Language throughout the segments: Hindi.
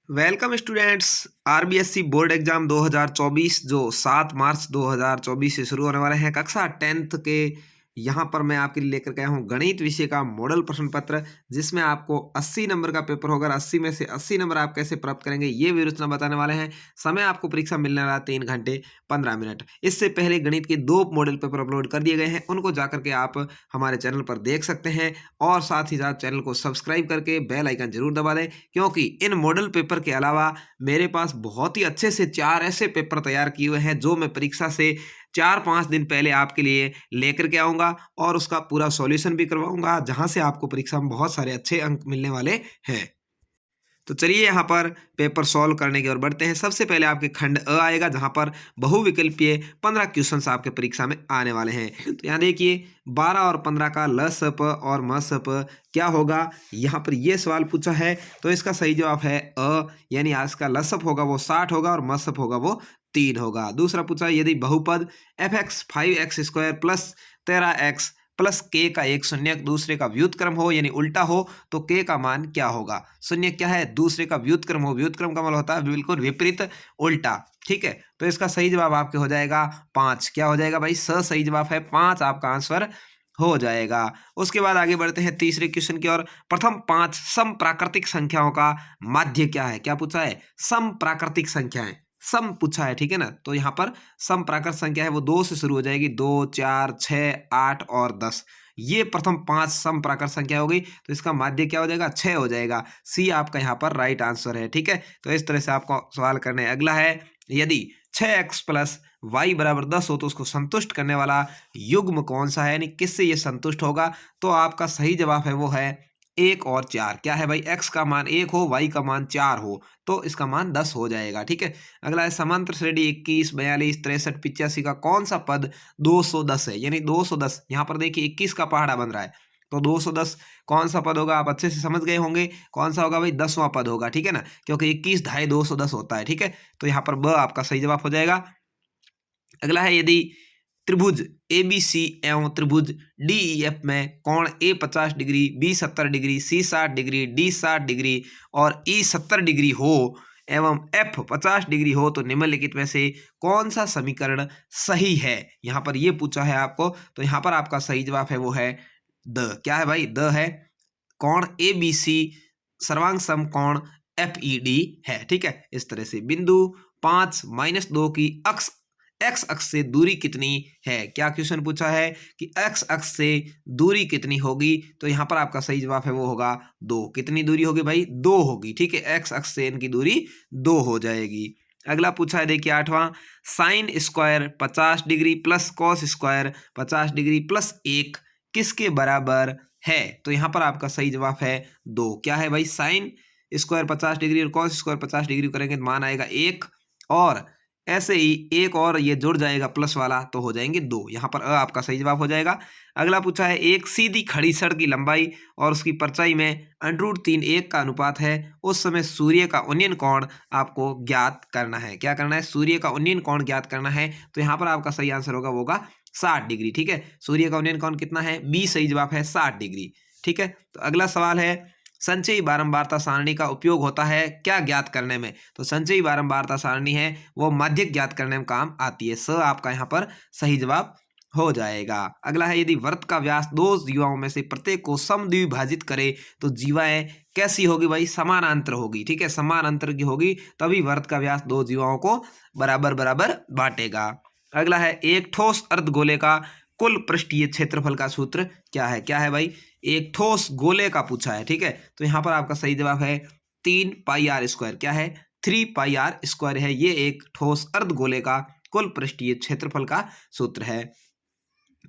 Welcome students. RBSC board exam 2024 जो 7 मार्च 2024 से शुरू होने वाले हैं कक्षा 10th के। यहाँ पर मैं आपके लिए लेकर के आया हूँ गणित विषय का मॉडल प्रश्न पत्र, जिसमें आपको 80 नंबर का पेपर होगा। 80 में से 80 नंबर आप कैसे प्राप्त करेंगे ये विरोचना बताने वाले हैं। समय आपको परीक्षा मिलने वाला 3 घंटे 15 मिनट। इससे पहले गणित के 2 मॉडल पेपर अपलोड कर दिए गए हैं, उनको जाकर के आप हमारे चैनल पर देख सकते हैं और साथ ही साथ चैनल को सब्सक्राइब करके बेल आइकन जरूर दबा दें, क्योंकि इन मॉडल पेपर के अलावा मेरे पास बहुत ही अच्छे से 4 ऐसे पेपर तैयार किए हुए हैं जो मैं परीक्षा से 4-5 दिन पहले आपके लिए लेकर के आऊँगा और उसका पूरा सॉल्यूशन भी करवाऊँगा, जहाँ से आपको परीक्षा में बहुत सारे अच्छे अंक मिलने वाले हैं। तो चलिए यहाँ पर पेपर सॉल्व करने की ओर बढ़ते हैं। सबसे पहले आपके खंड अ आएगा, जहाँ पर बहुविकल्पीय 15 क्वेश्चंस आपके परीक्षा में आने वाले हैं। तो यहाँ देखिए 12 और 15 का लसप और मसप क्या होगा, यहाँ पर ये सवाल पूछा है। तो इसका सही जवाब है अ, यानी आज का लसप होगा वो 60 होगा और मसप होगा वो 3 होगा। दूसरा पूछा है यदि बहुपद fx 5x² plus 13x plus के का एक शून्यक दूसरे का व्युत्क्रम हो यानी उल्टा हो तो के का मान क्या होगा। शून्य क्या है, दूसरे का व्युत्क्रम हो, व्युत्क्रम का मतलब होता है बिल्कुल विपरीत, उल्टा। ठीक है, तो इसका सही जवाब आपके हो जाएगा 5। क्या हो जाएगा भाई, सही जवाब है 5 आपका आंसर हो जाएगा। उसके बाद आगे बढ़ते हैं तीसरे क्वेश्चन की ओर। प्रथम 5 सम प्राकृतिक संख्याओं का माध्य क्या है। क्या पूछा है, सम प्राकृतिक संख्याएं, सम पूछा है। ठीक है ना, तो यहाँ पर सम प्राकृत संख्या है वो 2 से शुरू हो जाएगी। 2, 4, 6, 8 और 10, ये प्रथम 5 सम प्राकृत संख्या हो गई। तो इसका माध्य क्या हो जाएगा, 6 हो जाएगा। सी आपका यहाँ पर राइट आंसर है। ठीक है, तो इस तरह से आपको सवाल करना है। अगला है यदि 6x प्लस वाई बराबर 10 हो तो उसको संतुष्ट करने वाला युग्म कौन सा है, यानी किससे ये संतुष्ट होगा। तो आपका सही जवाब है वो है 1 और 4। क्या है भाई, x का मान 1 हो, y का मान 4 हो तो इसका मान 10 हो जाएगा। ठीक है, अगला है समांतर श्रेणी 21, 42, 63, 85 का कौन सा पद 210 है, यानी 210। यहाँ पर देखिए 21 का पहाड़ा बन रहा है, तो 210 कौन सा पद होगा, आप अच्छे से समझ गए होंगे कौन सा होगा भाई, 10वां पद होगा। ठीक है ना, क्योंकि 21 ढाई 210 होता है। ठीक है, तो यहाँ पर ब आपका सही जवाब हो जाएगा। अगला है यदि त्रिभुज ABC एवं त्रिभुज DEF में कोण A 50 degree, B 70 degree, C 60 degree, D 60 degree और E 70 डिग्री हो एवं F 50 डिग्री हो तो निम्नलिखित में से कौन सा समीकरण सही है। यहाँ पर ये पूछा है आपको, तो यहाँ पर आपका सही जवाब है वो है द। क्या है भाई, द है। कोण ABC सर्वांग सम कोण FED है। ठीक है, इस तरह से बिंदु 5 -2 की एक्स अक्ष से दूरी कितनी है। क्या क्वेश्चन पूछा है कि एक्स अक्ष से दूरी कितनी होगी, तो यहाँ पर आपका सही जवाब है वो होगा 2। कितनी दूरी होगी भाई, 2 होगी। ठीक है, एक्स अक्ष से इनकी दूरी 2 हो जाएगी। अगला पूछा है देखिए 8वां, sine square 50 degree plus cos square 50 degree plus 1 किसके बराबर है। तो यहाँ पर आपका सही जवाब है 2। क्या है भाई, साइन स्क्वायर 50 डिग्री और कॉस स्क्वायर 50 डिग्री करेंगे तो मान आएगा 1, और ऐसे ही एक और ये जुड़ जाएगा प्लस वाला तो हो जाएंगे 2। यहाँ पर आपका सही जवाब हो जाएगा। अगला पूछा है एक सीधी खड़ी सड़क की लंबाई और उसकी परछाई में √3 1 का अनुपात है, उस समय सूर्य का उन्नयन कोण आपको ज्ञात करना है। क्या करना है, सूर्य का उन्नयन कोण ज्ञात करना है। तो यहाँ पर आपका सही आंसर होगा वो होगा 60 डिग्री। ठीक है, सूर्य का उन्नयन कोण कितना है, बी सही जवाब है 60 डिग्री। ठीक है, तो अगला सवाल है संचयी बारंबारता सारणी का उपयोग होता है क्या ज्ञात करने में। तो संचयी बारंबारता सारणी है वो माध्यक ज्ञात करने में काम आती है। स आपका यहाँ पर सही जवाब हो जाएगा। अगला है यदि वृत्त का व्यास 2 जीवाओं में से प्रत्येक को समद्विभाजित करे तो जीवाएं कैसी होगी भाई, समानांतर होगी। ठीक है, समानांतर की होगी तभी वृत्त का व्यास 2 जीवाओं को बराबर बराबर बांटेगा। अगला है एक ठोस अर्धगोले का कुल पृष्ठीय क्षेत्रफल का सूत्र क्या है। क्या है भाई, एक ठोस गोले का पूछा है। ठीक है, तो यहाँ पर आपका सही जवाब है 3πr²। क्या है, 3πr² है। ये एक ठोस अर्धगोले का कुल पृष्ठीय क्षेत्रफल का सूत्र है।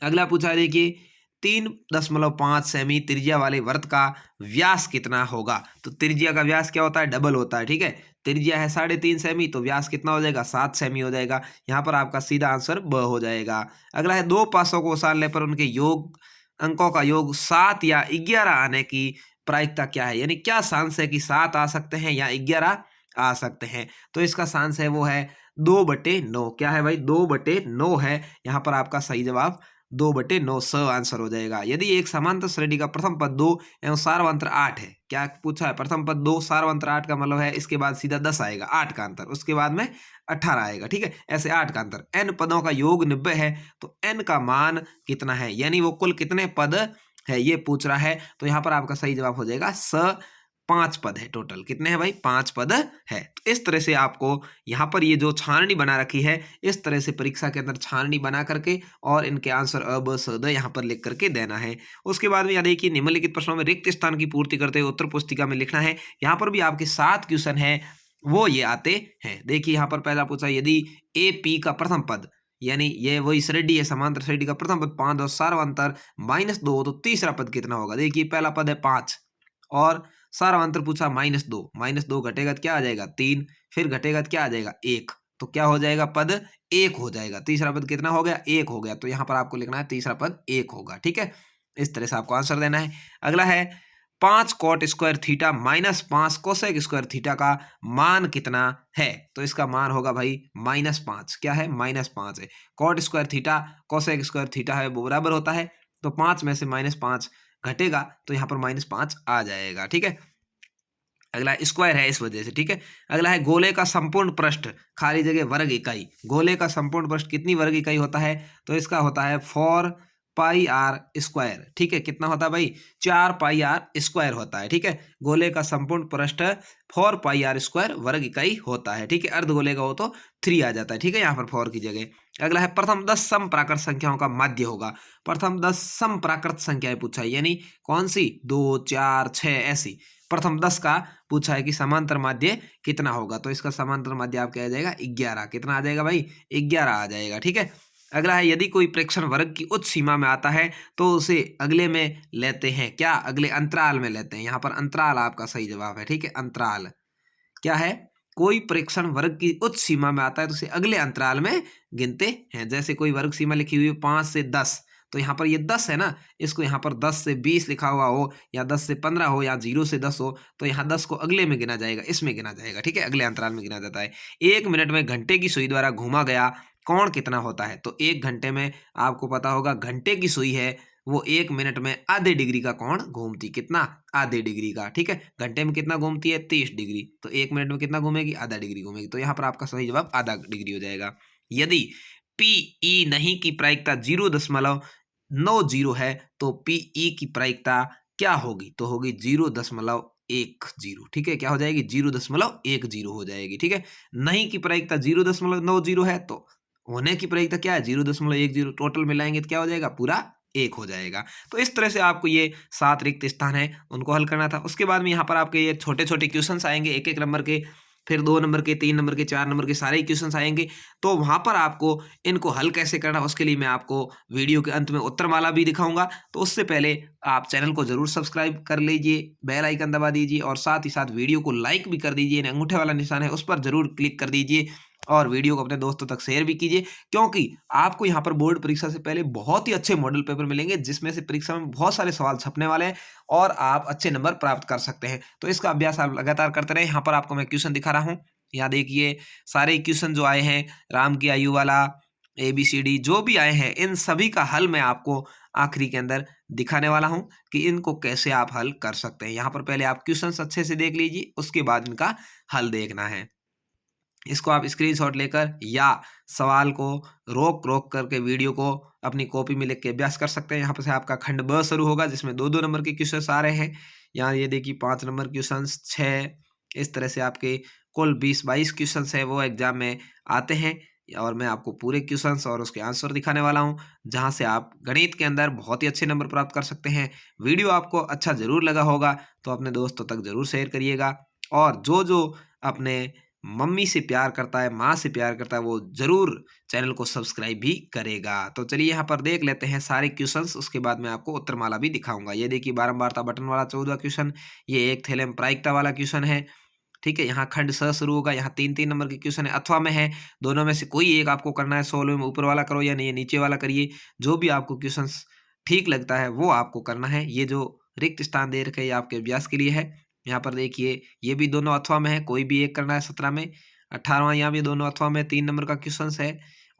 अगला पूछा है देखिए 3.5 सेमी त्रिज्या वाले वृत्त का व्यास कितना होगा। तो त्रिज्या का व्यास क्या होता है, डबल होता है। ठीक है, त्रिज्या है 3.5 सेमी तो व्यास कितना हो जाएगा, 7 सेमी हो जाएगा। यहाँ पर आपका सीधा आंसर ब हो जाएगा। अगला है दो पासों को उछालने पर उनके योग अंकों का योग 7 या 11 आने की प्रायिकता क्या है, यानी क्या चांस है कि 7 आ सकते हैं या 11 आ सकते हैं। तो इसका चांस है वो है 2/9। क्या है भाई, 2/9 है। यहाँ पर आपका सही जवाब 2/9 स आंसर हो जाएगा। यदि एक समांतर श्रेणी का प्रथम पद 2 एवं सार्वंत्र 8 है, क्या पूछा है, प्रथम पद 2 सार्वंत्र 8 का मतलब है इसके बाद सीधा 10 आएगा, 8 का अंतर, उसके बाद में 18 आएगा, ठीक है, ऐसे 8 का अंतर, n पदों का योग 90 है, तो n का मान कितना है, यानी वो कुल कितने पद है ये पूछ रहा है। तो यहाँ पर आपका सही जवाब हो जाएगा स 5 पद है, टोटल कितने हैं भाई, 5 पद है। तो इस तरह से आपको यहाँ पर ये जो छाननी बना रखी है, इस तरह से परीक्षा के अंदर छाननी बना करके और इनके आंसर अ ब स द यहाँ पर लिख करके देना है। उसके बाद में यहाँ देखिए निम्नलिखित प्रश्नों में रिक्त स्थान की पूर्ति करते हुए उत्तर पुस्तिका में लिखना है। यहाँ पर भी आपके 7 क्वेश्चन है वो ये आते हैं। देखिए यहाँ पर पहला पूछा, यदि ए पी का प्रथम पद, यानी ये वही श्रेणी है, समांतर श्रेणी का प्रथम पद 5 और सार्वंतर -2, तो तीसरा पद कितना होगा। देखिए पहला पद है 5 और सार्वंतर पूछा -2, -2 घटेगा तो क्या आ जाएगा 3, फिर घटेगा तो क्या आ जाएगा 1, तो क्या हो जाएगा पद 1 हो जाएगा। तीसरा पद कितना हो गया, 1 हो गया, तो यहाँ पर आपको लिखना है तीसरा पद 1 होगा, ठीक है, इस तरह से आपको आंसर देना है। अगला है 5 cot square theta -5 cosec square theta का मान कितना है, तो इसका मान होगा भाई -5, क्या है -5 है। Cot square theta cosec square theta है वो बराबर होता है, तो 5 में से -5 घटेगा तो यहाँ पर -5 आ जाएगा, ठीक है। अगला स्क्वायर है इस वजह से, ठीक है। अगला है गोले का संपूर्ण पृष्ठ खाली जगह वर्ग इकाई, गोले का संपूर्ण पृष्ठ कितनी वर्ग इकाई होता है, तो इसका होता है 4 पाई आर स्क्वायर, ठीक है, कितना होता है भाई 4 पाई आर स्क्वायर होता है, ठीक है। गोले का संपूर्ण पृष्ठ 4 पाई आर स्क्वायर वर्ग इकाई होता है, ठीक है। अर्धगोले का हो तो 3 आ जाता है, ठीक है, यहाँ पर 4 की जगह। अगला है प्रथम 10 समप्राकृत संख्याओं का माध्य होगा, प्रथम 10 समप्राकृत संख्याएं पूछा है, यानी कौन सी 2 4 6 ऐसी प्रथम 10 का पूछा है कि समांतर माध्य कितना होगा, तो इसका समांतर माध्य आपका आ जाएगा 11, कितना आ जाएगा भाई 11 आ जाएगा, ठीक है। अगला है यदि कोई प्रेक्षण वर्ग की उच्च सीमा में आता है तो उसे अगले में लेते हैं, क्या अगले अंतराल में लेते हैं, यहाँ पर अंतराल आपका सही जवाब है, ठीक है। अंतराल क्या है, कोई प्रेक्षण वर्ग की उच्च सीमा में आता है तो उसे अगले अंतराल में गिनते हैं। जैसे कोई वर्ग सीमा लिखी हुई है 5 से 10, तो यहाँ पर ये 10 है ना, इसको यहाँ पर 10 से 20 लिखा हुआ हो या 10 से 15 हो या 0 से 10 हो, तो यहाँ 10 को अगले में गिना जाएगा, इसमें गिना जाएगा, ठीक है, अगले अंतराल में गिना जाता है। 1 मिनट में घंटे की सुई द्वारा घूमा गया कोण कितना होता है, तो 1 घंटे में आपको पता होगा घंटे की सुई है वो 1 मिनट में आधे डिग्री का कोण घूमती, कितना आधे डिग्री का, ठीक है। घंटे में कितना घूमती है 30 डिग्री, तो 1 मिनट में कितना घूमेगी आधा डिग्री घूमेगी, तो यहाँ पर आपका सही जवाब आधा डिग्री हो जाएगा। यदि पीई नहीं की प्रायिकता 0.90 है तो पीई की प्रायिकता क्या होगी, तो होगी 0.10, ठीक है, क्या हो जाएगी 0.10 हो जाएगी, ठीक है। नहीं की प्रायिकता 0.90 है तो होने की प्रायिकता क्या है 0.10, टोटल मिलाएंगे तो क्या हो जाएगा पूरा 1 हो जाएगा। तो इस तरह से आपको ये 7 रिक्त स्थान है उनको हल करना था। उसके बाद में यहाँ पर आपके ये छोटे छोटे क्वेश्चंस आएंगे 1-1 नंबर के, फिर 2 नंबर के, 3 नंबर के, 4 नंबर के सारे ही क्वेश्चंस आएंगे। तो वहाँ पर आपको इनको हल कैसे करना उसके लिए मैं आपको वीडियो के अंत में उत्तरमाला भी दिखाऊंगा। तो उससे पहले आप चैनल को जरूर सब्सक्राइब कर लीजिए, बेल आइकन दबा दीजिए और साथ ही साथ वीडियो को लाइक भी कर दीजिए, अंगूठे वाला निशान है उस पर जरूर क्लिक कर दीजिए और वीडियो को अपने दोस्तों तक शेयर भी कीजिए, क्योंकि आपको यहाँ पर बोर्ड परीक्षा से पहले बहुत ही अच्छे मॉडल पेपर मिलेंगे जिसमें से परीक्षा में बहुत सारे सवाल छपने वाले हैं और आप अच्छे नंबर प्राप्त कर सकते हैं। तो इसका अभ्यास आप लगातार करते रहें। यहाँ पर आपको मैं क्वेश्चन दिखा रहा हूँ, यहाँ देखिए सारे क्वेश्चन जो आए हैं, राम की आयु वाला, ABCD जो भी आए हैं, इन सभी का हल मैं आपको आखिरी के अंदर दिखाने वाला हूं कि इनको कैसे आप हल कर सकते हैं। यहाँ पर पहले आप क्वेश्चंस अच्छे से देख लीजिए, उसके बाद इनका हल देखना है। इसको आप स्क्रीनशॉट लेकर या सवाल को रोक रोक करके वीडियो को अपनी कॉपी में लिख के अभ्यास कर सकते हैं। यहाँ पर से आपका खंड ब शुरू होगा जिसमें 2-2 नंबर के क्वेश्चंस आ रहे हैं। यहाँ ये देखिए 5 नंबर क्वेश्चंस, 6, इस तरह से आपके कुल 20-22 क्वेश्चंस है वो एग्जाम में आते हैं और मैं आपको पूरे क्वेश्चंस और उसके आंसर दिखाने वाला हूँ, जहाँ से आप गणित के अंदर बहुत ही अच्छे नंबर प्राप्त कर सकते हैं। वीडियो आपको अच्छा जरूर लगा होगा तो अपने दोस्तों तक जरूर शेयर करिएगा और जो अपने मम्मी से प्यार करता है, माँ से प्यार करता है, वो जरूर चैनल को सब्सक्राइब भी करेगा। तो चलिए यहाँ पर देख लेते हैं सारे क्वेश्चंस, उसके बाद मैं आपको उत्तरमाला भी दिखाऊंगा। ये देखिए बारंबारता बटन वाला 14वां क्वेश्चन, ये एक थैलेम प्रायिकता वाला क्वेश्चन है, ठीक है। यहाँ खंड स शुरू होगा, यहाँ 3-3 नंबर के क्वेश्चन है, अथवा में है, दोनों में से कोई एक आपको करना है। 16वें में ऊपर वाला करो या नहीं नीचे वाला करिए, जो भी आपको क्वेश्चन ठीक लगता है वो आपको करना है। ये जो रिक्त स्थान दे रखे हैं ये आपके अभ्यास के लिए है। यहाँ पर देखिए ये भी दोनों अथवा में है, कोई भी एक करना है। 17 में, 18वां यहाँ भी दोनों अथवा में 3 नंबर का क्वेश्चन है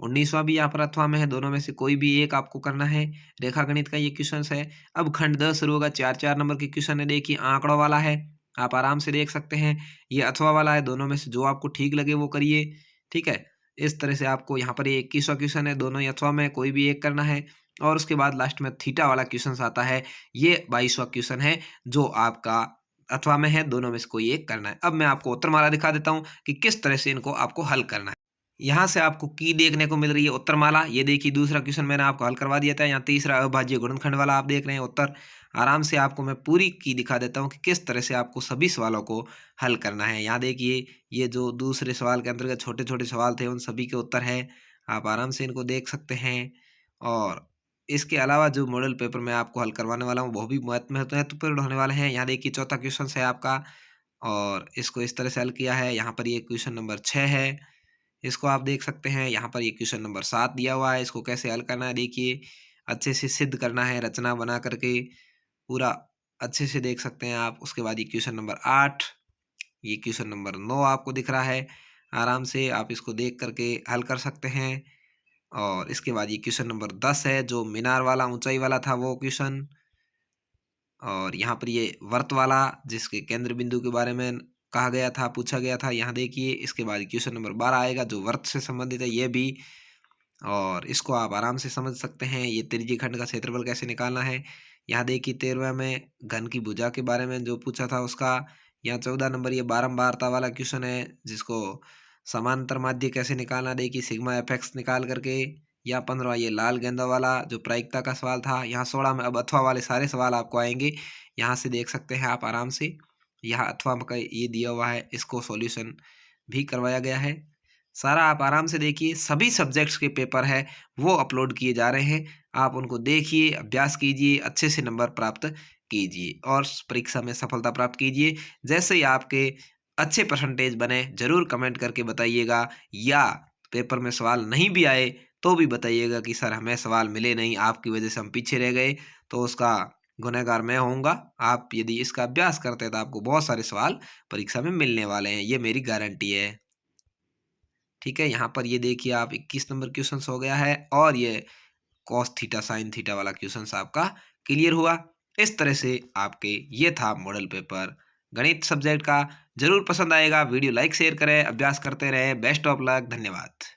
19वां भी यहाँ पर अथवा में है, दोनों में से कोई भी एक आपको करना है। रेखा गणित का ये क्वेश्चन है। अब खंड 10 शुरू होगा, 4-4 नंबर के क्वेश्चन है। देखिए आंकड़ों वाला है, आप आराम से देख सकते हैं। ये अथवा वाला है, दोनों में से जो आपको ठीक लगे वो करिए। ठीक है, इस तरह से आपको यहाँ पर ये 21वां क्वेश्चन है, दोनों ही अथवा में, कोई भी एक करना है। और उसके बाद लास्ट में थीटा वाला क्वेश्चन आता है, ये 22वां क्वेश्चन है जो आपका अथवा में है, दोनों में से कोई एक करना है। अब मैं आपको उत्तरमाला दिखा देता हूँ कि किस तरह से इनको आपको हल करना है। यहाँ से आपको की देखने को मिल रही है उत्तरमाला। ये देखिए दूसरा क्वेश्चन मैंने आपको हल करवा दिया था। यहाँ तीसरा अभाज्य गुणनखंड वाला आप देख रहे हैं उत्तर। आराम से आपको मैं पूरी की दिखा देता हूँ कि किस तरह से आपको सभी सवालों को हल करना है। यहाँ देखिए ये जो दूसरे सवाल के अंतर्गत छोटे छोटे सवाल थे उन सभी के उत्तर है, आप आराम से इनको देख सकते हैं। और इसके अलावा जो मॉडल पेपर मैं आपको हल करवाने वाला हूँ वो भी महत्वपूर्ण होने वाले हैं। यहाँ देखिए चौथा क्वेश्चन है आपका, और इसको इस तरह से हल किया है। यहाँ पर ये क्वेश्चन नंबर 6 है, इसको आप देख सकते हैं। यहाँ पर ये क्वेश्चन नंबर 7 दिया हुआ है, इसको कैसे हल करना है देखिए, अच्छे से सिद्ध करना है रचना बना करके, पूरा अच्छे से देख सकते हैं आप। उसके बाद ये क्वेश्चन नंबर 8, ये क्वेश्चन नंबर 9 आपको दिख रहा है, आराम से आप इसको देख करके हल कर सकते हैं। और इसके बाद ये क्वेश्चन नंबर 10 है जो मीनार वाला ऊंचाई वाला था वो क्वेश्चन। और यहाँ पर ये वर्त वाला जिसके केंद्र बिंदु के बारे में कहा गया था, पूछा गया था, यहाँ देखिए। इसके बाद क्वेश्चन नंबर 12 आएगा जो वर्त से संबंधित है ये भी, और इसको आप आराम से समझ सकते हैं। ये त्रिज्यीय खंड का क्षेत्रफल कैसे निकालना है। यहाँ देखिए 13वें में घन की भुजा के बारे में जो पूछा था उसका। यहाँ 14 नंबर ये बारंबारता वाला क्वेश्चन है जिसको समांतर माध्य कैसे निकालना, देखिए सिग्मा एफ एक्स निकाल करके। या 15वां ये लाल गेंदा वाला जो प्रायिकता का सवाल था। यहाँ 16 में अब अथवा वाले सारे सवाल आपको आएंगे, यहाँ से देख सकते हैं आप आराम से। यहाँ अथवा का ये दिया हुआ है, इसको सॉल्यूशन भी करवाया गया है सारा, आप आराम से देखिए। सभी सब्जेक्ट्स के पेपर है वो अपलोड किए जा रहे हैं, आप उनको देखिए, अभ्यास कीजिए, अच्छे से नंबर प्राप्त कीजिए और परीक्षा में सफलता प्राप्त कीजिए। जैसे ही आपके अच्छे परसेंटेज बने ज़रूर कमेंट करके बताइएगा, या पेपर में सवाल नहीं भी आए तो भी बताइएगा कि सर हमें सवाल मिले नहीं, आपकी वजह से हम पीछे रह गए, तो उसका गुनहगार मैं होऊंगा। आप यदि इसका अभ्यास करते हैं तो आपको बहुत सारे सवाल परीक्षा में मिलने वाले हैं, ये मेरी गारंटी है। ठीक है, यहाँ पर ये देखिए आप 21 नंबर क्वेश्चन हो गया है, और ये कॉस थीटा साइन थीटा वाला क्वेश्चन आपका क्लियर हुआ। इस तरह से आपके ये था मॉडल पेपर गणित सब्जेक्ट का। जरूर पसंद आएगा, वीडियो लाइक शेयर करें, अभ्यास करते रहें। बेस्ट ऑफ लक, धन्यवाद।